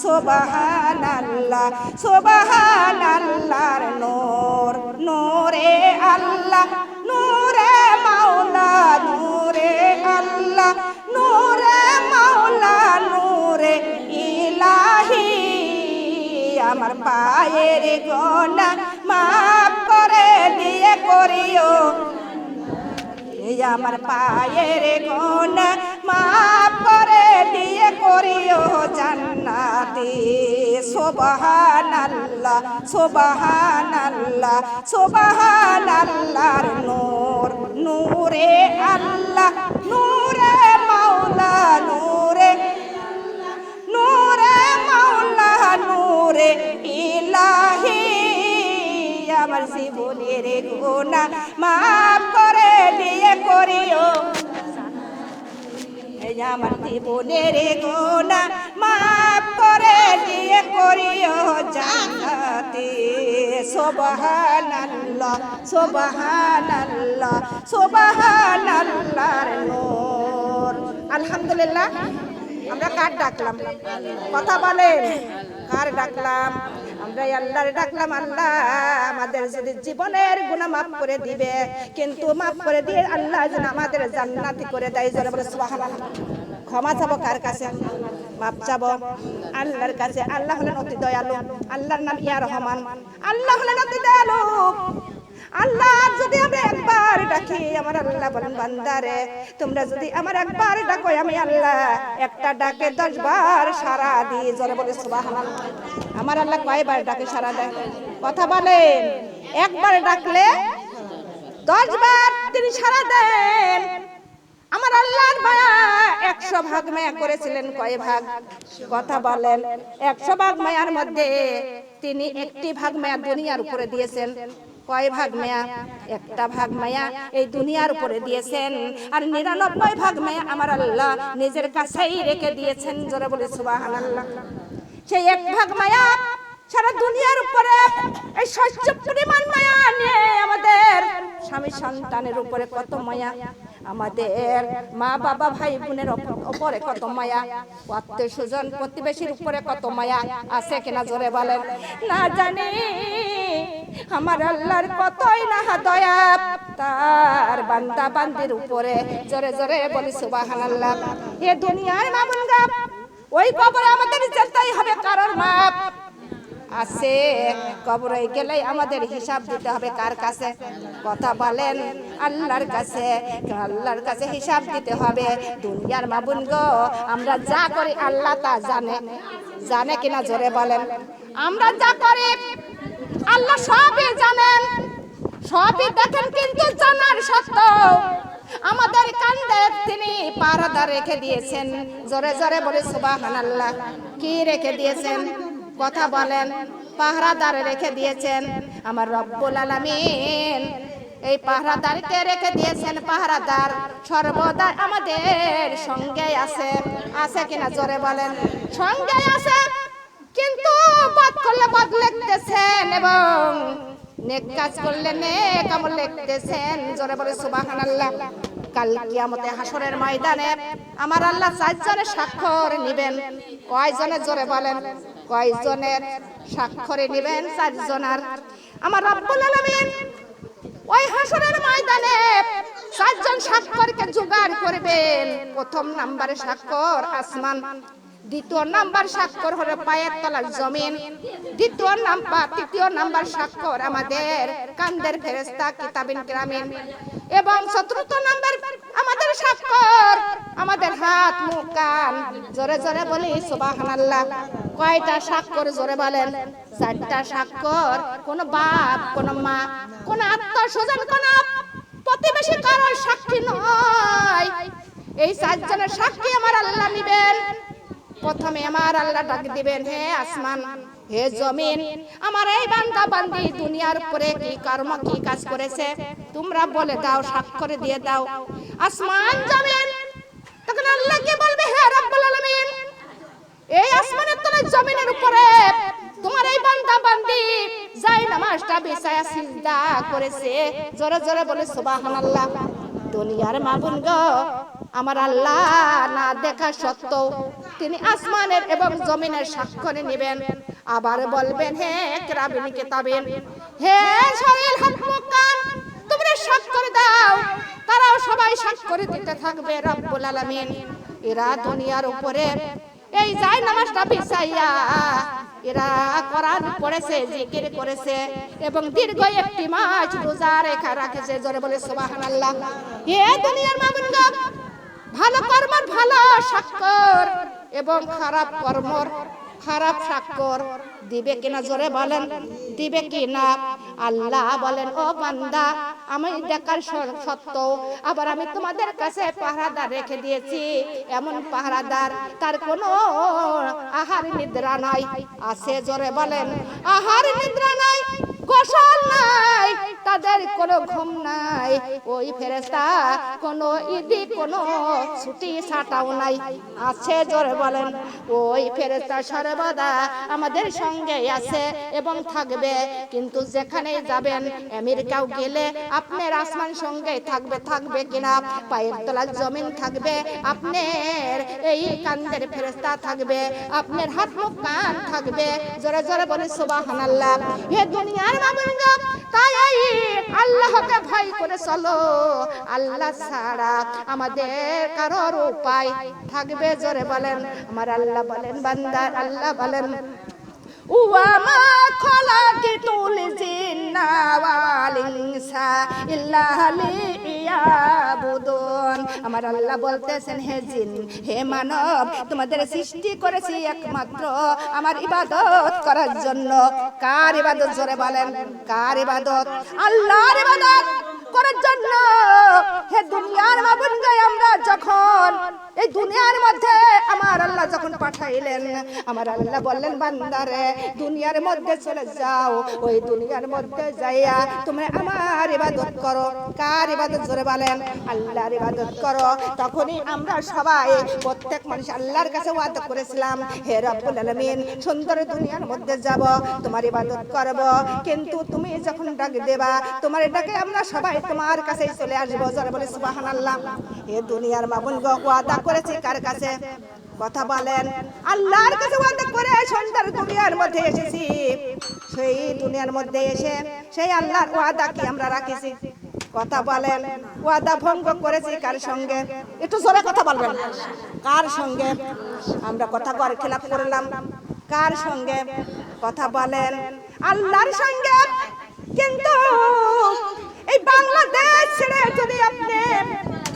সুবহানাল্লাহ সুবহানাল্লাহর নূর নূরে আল্লাহ নূরে মাওলা নূরে আল্লাহ নূরে মাওলা নূরে ইলাহি আমার পায়ের গোনা মাফ করে দিয়ে করিও আমার পায়ের গোনা মাফ করে দিয়ে করিও জান্নাতি সুবহানাল্লাহ সুবহানাল্লাহ সুবহানাল্লাহর নূর নূরে আল্লাহ নূরে মাওলা নূরে নূরে মাওলা নূরে ইলাহি আমার জীবনের গুনাহ মাফ করে দিয়ে করিও আমার জীবনের গুনাহ মাফ করে দিয়ে করিও জান্নাতি সুবহানাল্লাহ সুবহানাল্লাহ সুবহানাল্লাহর নূর। আলহামদুলিল্লাহ। আমরা কার ডাকলাম? কথা বলেন, কার ডাকলাম? আমরা আল্লাহর ডাকলাম। আল্লাহ আমাদের যদি জীবনের গুনাহ মাফ করে দিবে, কিন্তু মাফ করে দিয়ে আল্লাহ যেন আমাদের জান্নাতি করে দেয়। জোরে বলে সুবহানাল্লাহ। ক্ষমা চাবো কার কাছে? মাফ চাবো আল্লাহর কাছে। আল্লাহ হলেন অতি দয়ালু। আল্লাহর নাম ইয়া রহমান। আল্লাহ হলেন অতি দয়ালু। আল্লাহ যদি আমরা একবার ডাকি, আমার আল্লাহ বলেন বান্দারে তোমরা যদি আমার একবার ডাকো, আমি আল্লাহ একটা ডাকে 10 বার সাড়া দিই। জোরে বলে সুবহানাল্লাহ। আমার আল্লাহ কয়বার ডাকে সাড়া দেয়? কথা বলেন। একবার ডাকলে 10 বার তিনি সাড়া দেন। আমার আল্লাহর মায়া 100 ভাগ মায়া করেছিলেন কয় ভাগ? কথা বলেন। 100 ভাগ মায়ার মধ্যে তিনি 1টি ভাগ মায়া দুনিয়ার উপরে দিয়েছেন। কয় ভাগ মায়া? 1টা ভাগ মায়া এই দুনিয়ার উপরে দিয়েছেন, আর 99 ভাগ মায়া আমার আল্লাহ নিজের কাছেই রেখে দিয়েছেন। জোরে বলে সুবহানাল্লাহ। সেই 1 ভাগ মায়া সারা দুনিয়ার উপরে এই সহ্য পরিমাণ মায়া নিয়ে আমাদের স্বামী সন্তানের উপরে কত মায়া, আমাদের মা বাবা ভাই বোনের উপরে কত মায়া, আত্মীয় স্বজন প্রতিবেশীর উপরে কত মায়া আছে কিনা? জোরে বলেন। না জানি আমার আল্লাহর কতই না দয়া তার বান্দা বান্দির উপরে। জোরে জোরে বলি সুবহানাল্লাহ। এ দুনিয়ার মামুনগা ওই কবরে আমাদের যেতেই হবে, কারণ মাপ আছে। কবরে গেলে আমাদের হিসাব দিতে হবে কার কাছে? কথা বলেন। আল্লাহর কাছে। আল্লাহর কাছে হিসাব দিতে হবে। দুনিয়ার মাবুন গো, আমরা যা করি আল্লাহ তা জানে। জানে কিনা? জোরে বলেন। আমরা যা করি আল্লাহ সবই জানেন, সবই দেখেন, কিন্তু জানার সত্ত্বেও আমাদের কান্দে তিনি পাহারা রেখে দিয়েছেন। জোরে জোরে বলে সুবহানাল্লাহ। কি রেখে দিয়েছেন? কথা বলেন। পাহারাদার রেখে দিয়েছেন আমার রব্বুল আলামিন। এই পাহারাদারকে রেখে দিয়েছেন। পাহারাদার সর্বদা আমাদের সঙ্গে আছে। আছে কিনা? জোরে বলেন। সঙ্গে আছে, কিন্তু বদ করলে বদ লিখতেছেন এবং নেক কাজ করলে নেক আমল লিখতেছেন। জোরে বলে সুবহানাল্লাহ। কাল কিয়ামতে হাসরের ময়দানে আমার আল্লাহ 4 জনের স্বাক্ষর নেবেন। কয়জনের? জোরে বলেন। কয়জনের স্বাক্ষরে নেবেন? 4 জনের। আমার রব্বুল আলামিন ওই হাসরের ময়দানে 4 জন স্বাক্ষরকে জোগাড় করবেন। প্রথম নাম্বারে স্বাক্ষর আসমান, দ্বিতীয় নাম্বার স্বাক্ষর হলো পায়ের তলার জমিন, তৃতীয় নাম্বার স্বাক্ষর আমাদের কান্দের ফেরেশতা কিতাবিন কিরামিন, এবং চতুর্থ নাম্বার আমাদের স্বাক্ষর আমাদের হাত মুখ কান। জোরে জোরে বলি সুবহানাল্লাহ। কয়টা স্বাক্ষর? জোরে বলেন। 4টা স্বাক্ষর। কোন বাপ, কোন মা, কোন আত্মীয় স্বজন, কোন প্রতিবেশী কারোর সাক্ষী নয়। এই 4 জনের সাক্ষী আমার আল্লাহ নেবেন। প্রথমে আমার আল্লাহ ডাক দিবেন, হে আসমান, হে জমিন, আমার এই বান্দা বান্দি দুনিয়ার উপরে কি কর্ম কি কাজ করেছে তোমরা বলে দাও, স্বাক্ষর দিয়ে দাও। আসমান জমিন তখন আল্লাহ কি বলবে, হে রব্বুল আলামিন, এই আসমানের তলায় জমিনের উপরে তোমার এই বান্দা বান্দি যাই নামাজটা বিছায়া সিজদা করেছে। জোরে জোরে বলে সুবহানাল্লাহ। দুনিয়ার মা বোন গো, আমার আল্লাহ না দেখা সত্ত্বেও তিনি আসমানের এবং জমিনের সাক্ষ্য নেবেন। আবার বলবেন, হে কিরামিন কিতাবিন, হে শরীর হাত মুখ কান, তোমরা সাক্ষ্য দাও। তারাও সবাই সাক্ষ্য দিতে থাকবে রব্বুল আলামিন। এরা দুনিয়ার উপরে এই যায় নামাজটা বিছাইয়া এরা কোরআন পড়েছে, জিকির করেছে এবং দীর্ঘ একটি মাস রোজা রেখা রাখেছে। জোরে বলে সুবহানাল্লাহ। এ দুনিয়ার মামুনগণ, ভালো কর্মের ভালো স্বাক্ষর এবং খারাপ কর্মর খারাপ স্বাক্ষর দিবে কিনা? জোরে বলেন, দিবে কিনা? আল্লাহ বলেন, ও বান্দা, আমি দেখার সত্ত্বেও আবার আমি তোমাদের কাছে পাহারাদার রেখে দিয়েছি। এমন পাহারাদার তার কোনো আহার নিদ্রা নাই। আছে? জোরে বলেন, আহার নিদ্রা নাই, গোসল নাই, তাদের কোনো ঘুম নাই। ওই ফেরেশতা কোনো ঈদি কোনো ছুটি ছাটাও নাই। আছে? জোরে বলেন, ওই ফেরেশতা সর্বদা আমাদের সঙ্গে আছে এবং থাকবে। কিন্তু যেখানে যাবেন, আমেরিকাও গেলে আপনার আসমান সঙ্গে থাকবে। থাকবে কিনা? পায়ের তলার জমিন থাকবে, আপনার এই কান্দের ফেরেশতা থাকবে, আপনার হাত মুখ কান থাকবে। জোরে জোরে বলে সুবহানাল্লাহ। হে দুনিয়ার মামুনগণ, তাই আল্লাহকে ভয় করে চলো। আল্লাহ ছাড়া আমাদের কারোর উপায় থাকবে? জোরে বলেন, আমার আল্লাহ বলেন, বান্দা আল্লাহ বলেন, ওয়ামা খালাকাতুল জিন্না ওয়াল ইনসা ইল্লা লিয়াবুদুন। আমার আল্লাহ বলতেছেন, হে জিন, হে মানব, তোমাদের সৃষ্টি করেছি একমাত্র আমার ইবাদত করার জন্য। কার ইবাদত? জোরে বলেন, কার ইবাদত? আল্লাহর ইবাদত করার জন্য। হে দুনিয়ার মাবুদকে আমরা যখন এই দুনিয়ার মধ্যে আমার আল্লাহ যখন পাঠাইলেন, আমার আল্লাহ বললেন, বান্দারে দুনিয়ার মধ্যে চলে যাও, ওই দুনিয়ার মধ্যে যাইয়া তুমি আমার ইবাদত করো। কার ইবাদত? জোরে বলেন, আল্লাহর ইবাদত করো। তখনই আমরা সবাই প্রত্যেক মানুষ আল্লাহর কাছে ওয়াদা করেছিলাম, হে রব্বুল আলামিন, সুন্দর দুনিয়ার মধ্যে যাব, তোমার ইবাদত করব। কিন্তু তুমি যখন ডাক দেবা, তোমার ডাকে আমরা সবাই তোমার কাছেই চলে আসবো। জোরে বলে সুবহানাল্লাহ। হে দুনিয়ার মামুনগণ, ওয়াদা করেছি কার কাছে? কথা বলেন, আল্লাহর কাছে ওয়াদা করে সুন্দর দুনিয়ার মধ্যে এসেছি। সেই দুনিয়ার মধ্যে এসে সেই আল্লাহর ওয়াদা কি আমরা রাখেছি? কথা বলেন, ওয়াদা ভঙ্গ করেছি কার সঙ্গে? একটু জোরে কথা বলবেন, কার সঙ্গে? আমরা কথা করে খেলাপ করলাম। কার সঙ্গে? কথা বলেন, আল্লাহর সঙ্গে। কিন্তু এই বাংলাদেশ ছেড়ে যদি আপনি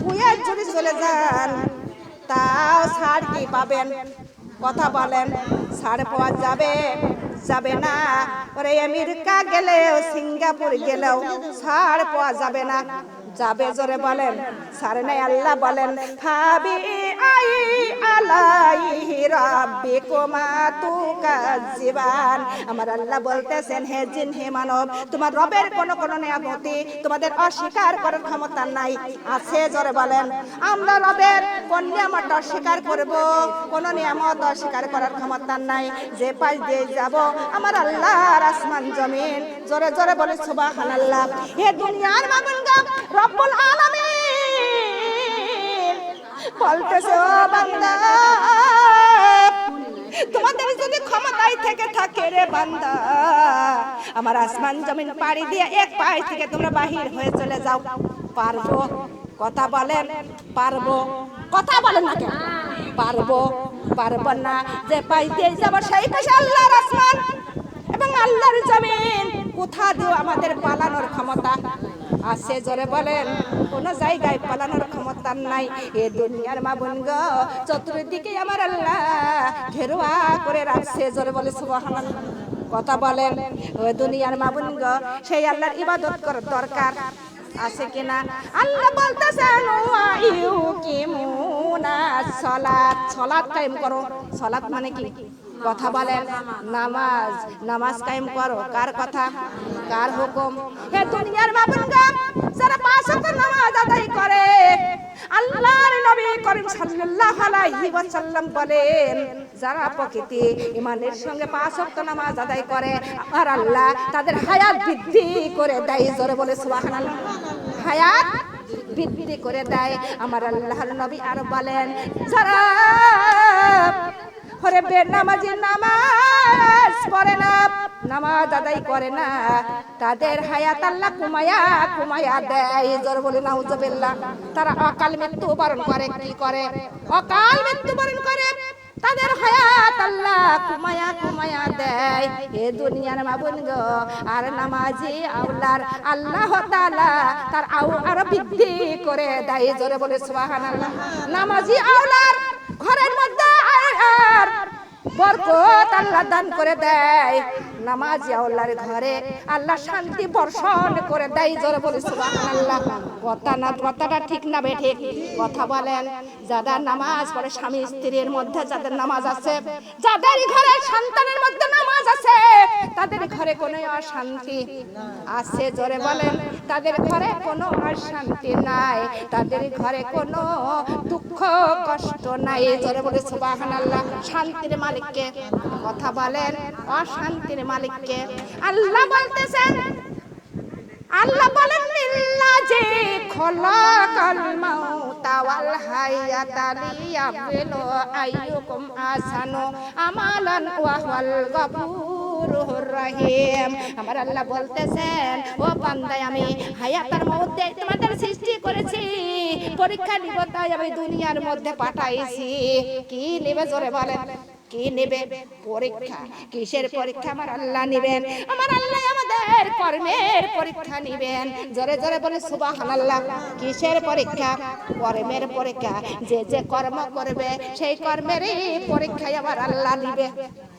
কুয়েত যদি চলে যান, তাও ছাড় কি পাবেন? কথা বলেন, ছাড় পাওয়া যাবে? যাবে না। ওরে আমেরিকা গেলেও সিঙ্গাপুর গেলেও ছাড় পাওয়া যাবে না। যাবে? জোরে বলেন, ছাড় নাই। আল্লাহ বলেন, হাবি আই আলাইহি রাব্বিকুমা তুকাজ্জিবান। আমার আল্লাহ বলতেছেন, হে জিন, হে মানব, তোমার রবের কোন নিয়ামতি তোমাদের অস্বীকার করার ক্ষমতা নাই। আছে? জোরে বলেন, আমরা রবের কোন নিয়ামত অস্বীকার করব? কোন নিয়ামত অস্বীকার করার ক্ষমতা নাই। যে পাশ দিয়ে যাব আমার আল্লাহর আসমান জমিন। জোরে জোরে বলে সুবহানাল্লাহ। হে দুনিয়ার মামুনগণ, রব্বুল আলামিন বলতেছে, ও বান্দা, তোমাদের যদি ক্ষমতায় থেকে থাকে রে বান্দা, আমার আসমান জমিন পাড়ি দিয়ে এক পাশ থেকে তোমরা বাহির হয়ে চলে যাও। পারবো? কথা বলেন, পারবো? কথা বলেন না কেন? পারবো? পারবো না। যে পাশ দিয়ে যাব সেই পাশে আল্লাহর আসমান এবং আল্লাহর জমিন। কোথা দিও আমাদের পালানোর ক্ষমতা আছে? জোরে বলেন, কোন জায়গায় পালানোর ক্ষমতা নাই। এ দুনিয়ার মামুনগণ, চতুর্দিকে আমার আল্লাহ ঘেরুয়া করে রাখছে। জোরে বলে সুবহানাল্লাহ। কথা বলেন, ও দুনিয়ার মামুনগণ, সেই আল্লাহর ইবাদত করার দরকার আছে কিনা? আল্লাহ বলতেছেন, ওয়া ইউকিমুনা সালাত। সালাত কায়েম করো। সালাত মানে কি? কথা বলেন, নামাজ। নামাজ কায়েম করো। কার কথা? কার হুকুম? হে দুনিয়ার মামুনগণ, যারা পাঁচ ওয়াক্ত নামাজ আদায় করে, আল্লাহর নবী করিম সাল্লাল্লাহু আলাইহি ওয়াসাল্লাম বলেন, যারা প্রকৃতি ঈমানের সঙ্গে পাঁচ ওয়াক্ত নামাজ আদায় করে, আর আল্লাহ তাদের হায়াত বৃদ্ধি করে দেয়। জোরে বলে সুবহানাল্লাহ। হায়াত বৃদ্ধি করে দেয়। আমার আল্লাহর নবী আর বলেন, যারা ওরে বেনামাজি নামাজ পড়ে না, নামাজ আদায় করে না, তাদের হায়াত আল্লাহ কুমায়া দেয়। জোর বলে নাউজুবিল্লাহ। তারা অকাল মৃত্যু বরণ করে। কি করে? অকাল মৃত্যু বরণ করে। তাদের হায়াত আল্লাহ কুমায়া দেয়। এ দুনিয়ার মাবুন গো, আর নামাজি আওলার আল্লাহ তাআলা তার আরো বৃদ্ধি করে দেয়। জোরে বলে সুবহানাল্লাহ। নামাজি আওলার ঘরের মধ্যে আর বরকত আল্লাহ দান করে দেয়। নামাজি আওলার ঘরে আল্লাহ শান্তি বর্ষণ করে দেয়। জোরে বলে সুবহানাল্লাহ। কথাটা ঠিক না বেঠিক? কথা বলেন। যারা নামাজ পড়ে, স্বামী স্ত্রীর মধ্যে যাদের নামাজ আছে, যাদের ঘরে সন্তানের মধ্যে নামাজ আছে, তাদের ঘরে কোনো অশান্তি আছে? জোরে বলেন। তাদের ঘরে কোনো অশান্তি নাই, তাদের ঘরে কোনো দুঃখ কষ্ট নাই। জোরে বলে সুবহানাল্লাহ। শান্তির মালিককে। কথা বলেন। অশান্তির মালিককে। আল্লাহ বলতেছেন, আল্লাহ বলেন, লিল্লাযী খলাকাল মাউতা ওয়াল হায়াতা লিয়াবলু আইয়ুকুম আহসানু আমালান ওয়া হুয়াল গফুরুর রহিম। আমার আল্লাহ বলতেছেন, ও বান্দা, আমি হায়াত আর মউত দিয়ে তোমাদের সৃষ্টি করেছি, পরীক্ষা নিব, তাই আমি দুনিয়ার মধ্যে পাঠাইছি। কি নেবে? জোরে বলেন। কি নেবে? পরীক্ষা। কিসের পরীক্ষা? আমার আল্লাহ নেবেন। আমার আল্লাহ আমাদের কর্মের পরীক্ষা নেবেন। জোরে জোরে বলে সুবহানাল্লাহ। কিসের পরীক্ষা? কর্মের পরীক্ষা। যে যে কর্ম করবে সেই কর্মেরই পরীক্ষায় আমার আল্লাহ নেবে।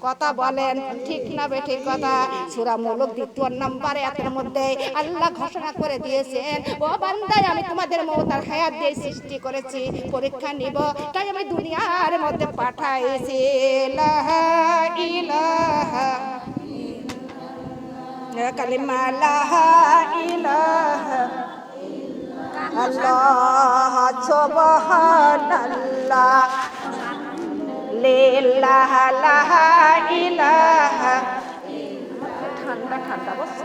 কথা বলেন। ঠিক না বেঠিক কথা? সূরা মুলক 2 নম্বর আয়াতের মধ্যে আল্লাহ ঘোষণা করে দিয়েছেন, ও বান্দা, আমি তোমাদের মওত আর হায়াত দিয়ে সৃষ্টি করেছি, পরীক্ষা নিব, তাই আমি দুনিয়ার মধ্যে পাঠাইছি। লা ইলাহা কালিমা লা ইলাহা আল্লাহ সুবহানাল্লাহ লিল্লাহ লা ইলাহা। ঠান্ডা ঠান্ডা বস।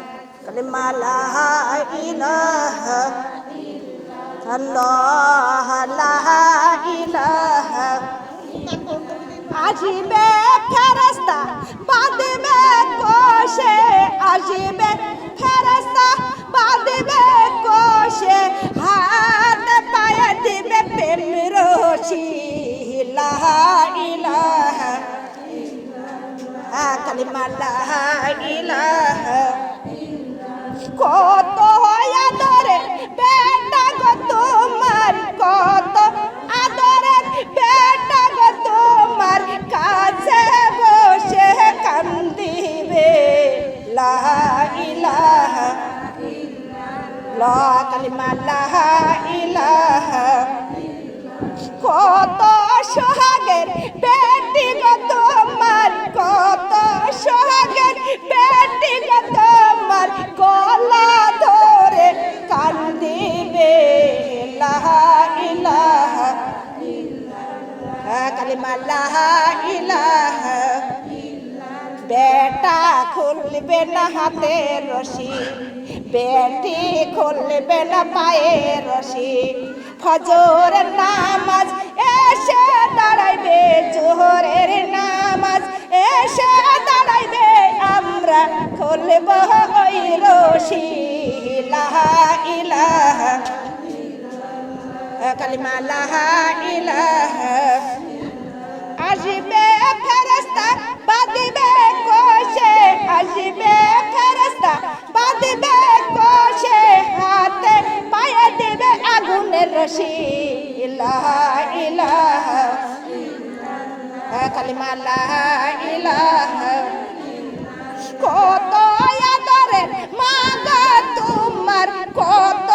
কালিমা লা ইলাহা আল্লাহ লা ইলাহা। আসিবে ফেরেশতা বাঁধবে কোষে, আসিবে ফেরেশতা বাঁধবে কোষে, হাত পায়ে দিবে প্রেম রশি। লা ইলাহা কালিমা লা ইলাহা। কত আদরে বেটা গো তোমার, কত আদরের বেটা গো তোমার, কাছে বসে কান্দিবে। লা ইলাহা লা কালিমা লা ইলাহা। কত সোহাগের বেটি গো তোমার, কত সোহাগের বেটি গো তোমার, গলা ধরে কান্দিবে। লা ইলাহা কালিমা লা ইলাহা। বেটা খুলবে না হাতের রশি, বেটি খুলবে না পায়ের রশি, ফজরের নামাজ এসে দাঁড়াইবে, জোহরের নামাজ এসে দাঁড়াইবে, আমরা খুলব ওই রশি। লা ইলাহা কালিমা লা ইলাহা। আসিবে ফেরেশতা বাঁধিবে কোষে, আসিবে ফেরেশতা বাঁধিবে কোষে, হাতে পায়ে দিবে আগুনের রশি। লা ইলাহা কালিমা লা ইলাহা। কত আদরের মা গো তোমার, কত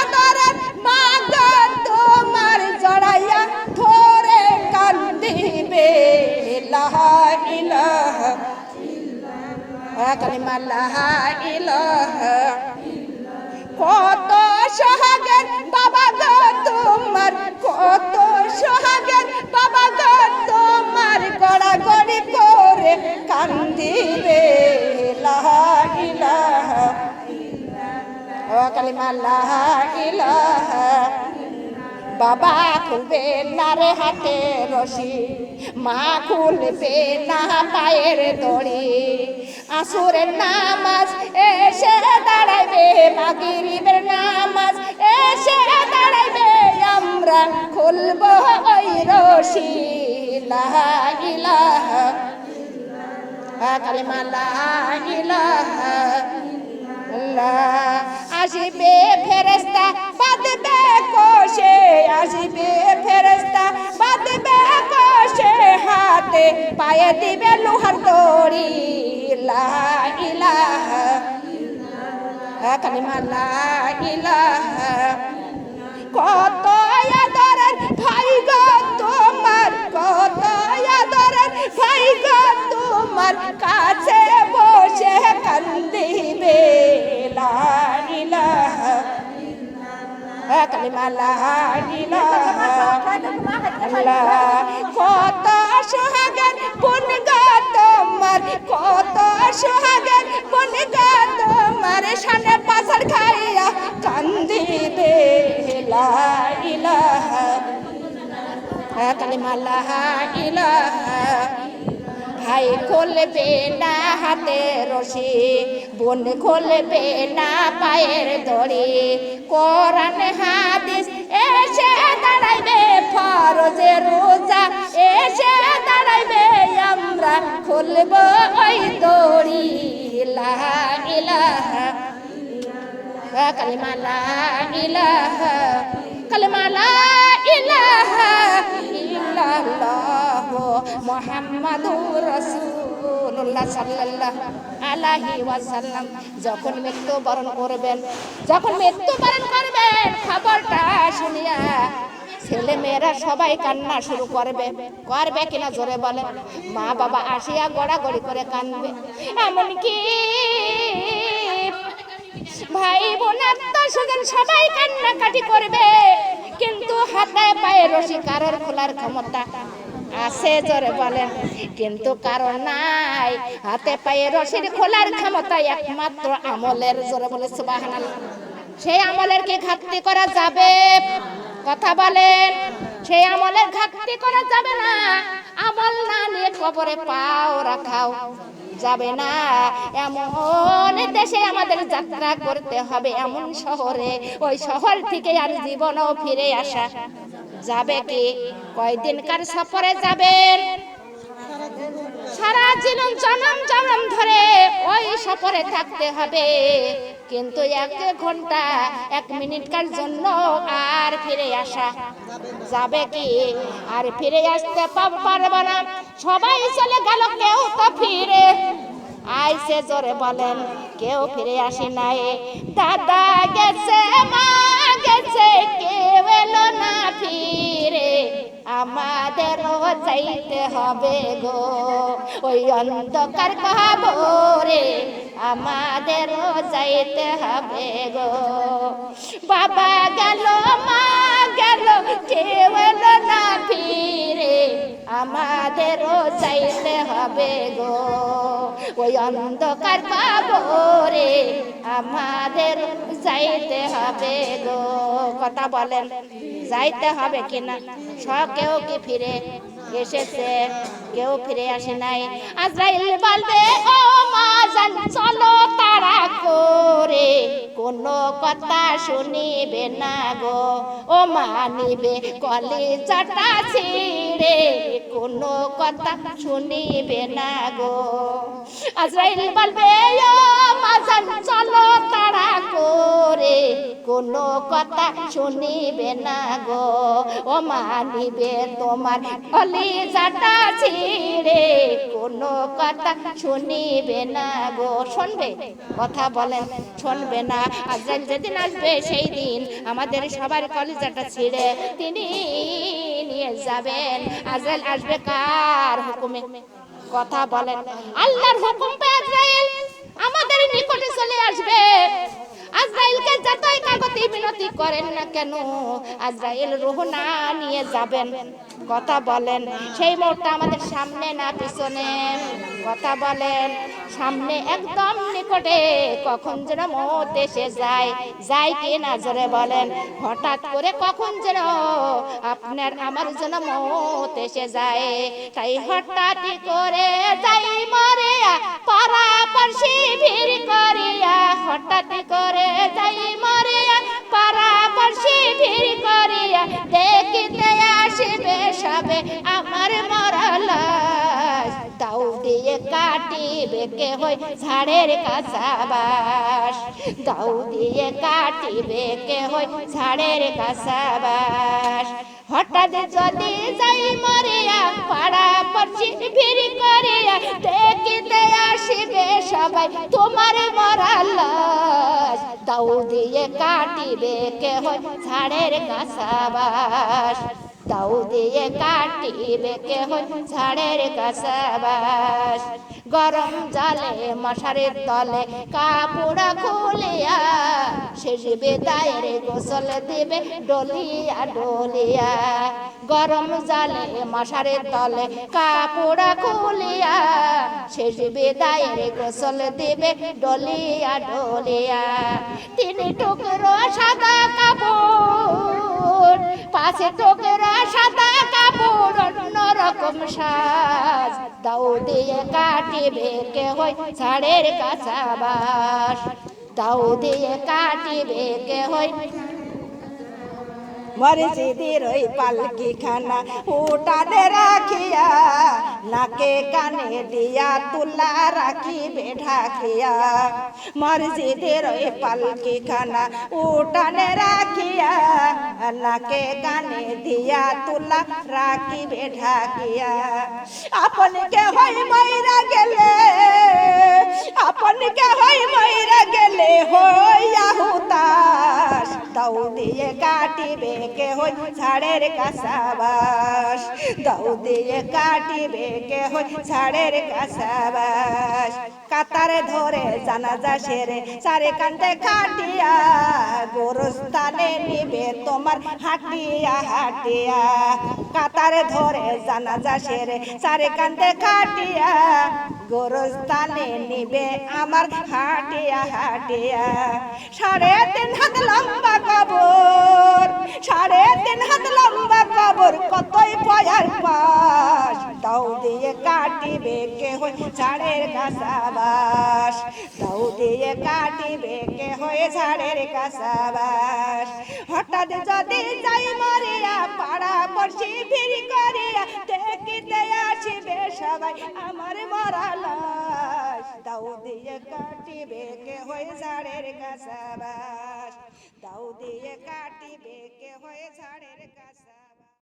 আদরের মা গো তোমার, জড়াইয়া ধরে কান্দিবে। লা ইলাহা কালিমা লা ইলাহা। কত সোহাগের বাবা গো তোমার, কত সোহাগের বাবা গো তোমার, গড়াগড়ি করে কান্দিবে। লা ইলাহা কালিমা লা ইলাহা। বাবা খুলবে না রে হাতে রশি, মা খুলবে না পায়ের দড়ি। আসরের নামাজ এসে দাঁড়াইবে, মাগরিবের নামাজ এসে দাঁড়াইবে, আমরা খুলব ওই রশি। লা ইলাহা কালিমা লা ইলাহা ইল্লাল্লাহ। আসিবে ফেরেশতা বাঁধবে কোষে, আসিবে ফেরেশতা বাঁধবে কোষে, হাতে পায়ে দিবে লোহার দড়ি। লা ইলাহা কালিমা লা ইলাহা। কত আদরের ভাই গো তোমার, কত আদরের ভাই গো তোমার, কাছে বসে কান্দিবে। লা ইলাহা কালিমা লা ইলাহা ইল্লাল্লাহ। কত সোহাগের বোন গো তোমার, কত সোহাগের বোন গো তোমার, সামনে পাছাড় খাইয়া কান্দিবে। লা ইলাহা কালিমা লা ইলাহা। ভাই খুলবে না হাতে রশি, বোন খুলবে না পায়ের দড়ি। কোরআন হাদিস এসে দাঁড়াইবে, ফরজে রোজা এসে দাঁড়াইবে, আমরা খুলব ওই দড়ি। লা ইলাহা কালিমা লা ইলাহা, কালিমা লা ইলাহা ইল্লাল্লাহ মুহাম্মাদুর রাসূলুল্লাহ সাল্লাল্লাহু আলাইহি ওয়াসাল্লাম। যখন মৃত্যুবরণ করবেন, যখন মৃত্যুবরণ করবেন, খবরটা শুনিয়া ছেলে মেয়েরা সবাই কান্না শুরু করবে। করবে কিনা জোরে বলে? মা বাবা আসিয়া গড়াগড়ি করে কাঁদবে। এমনকি ভাই বোন আত্মীয় স্বজন সবাই কান্নাকাটি করবে, কিন্তু হাতে পায়ে রশি কারোর খোলার ক্ষমতা আছে? জোরে বলেন। কিন্তু কারণ নাই, হাতে পায়ে রশির খোলার ক্ষমতা একমাত্র আমলের। জোরে বলে সুবহানাল্লাহ। সেই আমলের কি ঘাটতি করা যাবে? কথা বলেন। সেই আমলের ঘাটতি করা যাবে না। আমল না নিয়ে কবরে পাও রাখাও যাবে না। এমন দেশে আমাদের যাত্রা করতে হবে, এমন শহরে, ওই শহর থেকে আর জীবনও ফিরে আসা যাবে কি? কয়দিনকার সফরে যাবেন? সারা জীবন জনম জনম ধরে ওই সফরে থাকতে হবে, কিন্তু এক ঘন্টা এক মিনিটকার জন্য আর ফিরে আসা যাবে কি? আর ফিরে আসতে পারবে না। সবাই চলে গেল, কেউ তো ফিরে আইসে। জোরে বলেন। কেউ ফিরে আসে নাই। দাদা গেছে, মা গেছে, কেউ এলো না ফিরে। আমাদেরও যাইতে হবে গো ওই অন্ধকার কবরে, আমাদেরও যাইতে হবে গো। বাবা গেল, মা গেল, কেউ এলো না ফিরে। আমাদেরও যাইতে হবে গো ওই অন্ধকার কবরে, আমাদের যাইতে হবে গো। কথা বলেন, যাইতে হবে কিনা? কেউ কি ফিরে এসেছে? কেউ ফিরে আসে নাই। আজরাইল বলবে, ও মা জান চলো তাড়া করে, কোনো কথা শুনিবে না গো। ও মা নিবে কলিজাটা ছিঁড়ে, কোনো কথা শুনিবে না গো। আজরাইল বলবে, ও মা জান চলো তাড়া করে, কোনো কথা শুনিবে না গো। ও মা নিবে তোমার কলিজাটা ছিঁড়ে, কোনো কথা শুনিবে না গো। শুনবে? কথা বলেন, শুনবে না। আজরাইল যেদিন আসবে সেই দিন আমাদের সবার কলিজাটা ছিঁড়ে তিনি নিয়ে যাবেন। আজরাইল আসবে কার হুকুমে? কথা বলেন। আল্লাহর হুকুম পেয়ে আজরাইল আমাদের নিকটে চলে আসবে। আজরাইলকে যতই কাগজে বিনতি করেন না কেন, আজরাইল রূহ না নিয়ে যাবেন। কথা বলেন। সেই মোড়টা আমাদের সামনে না পিছনে? কথা বলেন। সামনে একদম নিকটে কখন যেন মত এসে যায়, যায় কি না জোরে বলেন। হঠাৎ করে কখন যেন আপনার আমার যেন মত এসে যায়, তাই হঠাৎ করে যাই মরে পাড়াপড়শি ভিড় করিয়া, হঠাৎ করে যাই মরে পাড়াপড়শি ভিড় করিয়া, দেখিতে আসিবে সবে আমার মরা লাশ। দাউ দিয়ে কাটিবে কে হই ঝাড়ের কাছাবাস, দাউ দিয়ে কাটিবে কে হই ঝাড়ের কাছাবাস। হঠাৎ যদি যাই মরিয়া পাড়াপড়শি ভিড় করিয়া, দেখিতে আসিবে সবাই তোমার মরা লাশ। দাউ দিয়ে কাটিবে কে হই ঝাড়ের কাছাবাস, দাউ দিয়ে কাটিবে কে হই ঝাড়ের কাছাবাস। গরম জালে মশারির তলে কাপড় খুলিয়া, শেষ বিদায়ের গোসল দিবে ডলিয়া ডলিয়া। গরম জালে মশারির তলে কাপড় খুলিয়া, শেষ বিদায়ের গোসল দিবে ডলিয়া ডলিয়া। তিন টুকরো সাদা কাপড়, পাঁচ টুকরো সাদা কাপড়, অন্যরকম সাজ। দাউ দিয়ে কাটিবে কে হই ঝাড়ের কাছাবাস, দাউ দিয়ে কাটিবে কে হই। মসজিদের ওই পালকি খানা উঠানে রাখিয়া, নাকে কানে দিয়া তুলা রাখিবে ঢাকিয়া। মসজিদের ওই পালকি খানা উঠানে রাখিয়া, নাকে কানে দিয়া তুলা রাখিবে ঢাকিয়া। আপনকে হই মইরা গেলে, আপনকে হই মইরা গেলে হইয়া হুতাশ। দাউ দিয়ে কাটিবে কে হই ঝাড়ের কাছাবাস, দাউ দিয়ে কাটিবে কে হই ঝাড়ের কাছাবাস। কাতারে ধরে জানাজা সেরে চারে কান্দে খাটিয়া, গোরস্থানে নিবে তোমার হাটিয়া হাটিয়া। কাতারে ধরে জানাজা সেরে চারে কান্দে খাটিয়া, গোরস্থানে নিবে আমার হাটিয়া হাটিয়া। 3.5 হাত লম্বা কবর, 3.5 হাত লম্বা কবর, কতই পয়ার পাশ। দাউ দিয়ে কাটিবে কে হই ঝাড়ের কাছাবাস, দাউ দিয়ে কাটিবে কে হই ঝাড়ের কাছাবাস। হঠাৎ যদি যাই মরিয়া পাড়াপড়শি ভিড় করিয়া, দেখিতে আসিবে সবাই আমার মরা লাশ। দাউ দিয়ে কাটিবে কে হই ঝাড়ের কাছাবাস, দাউ দিয়ে কাটিবে কে হই ঝাড়ের কাছাবাস।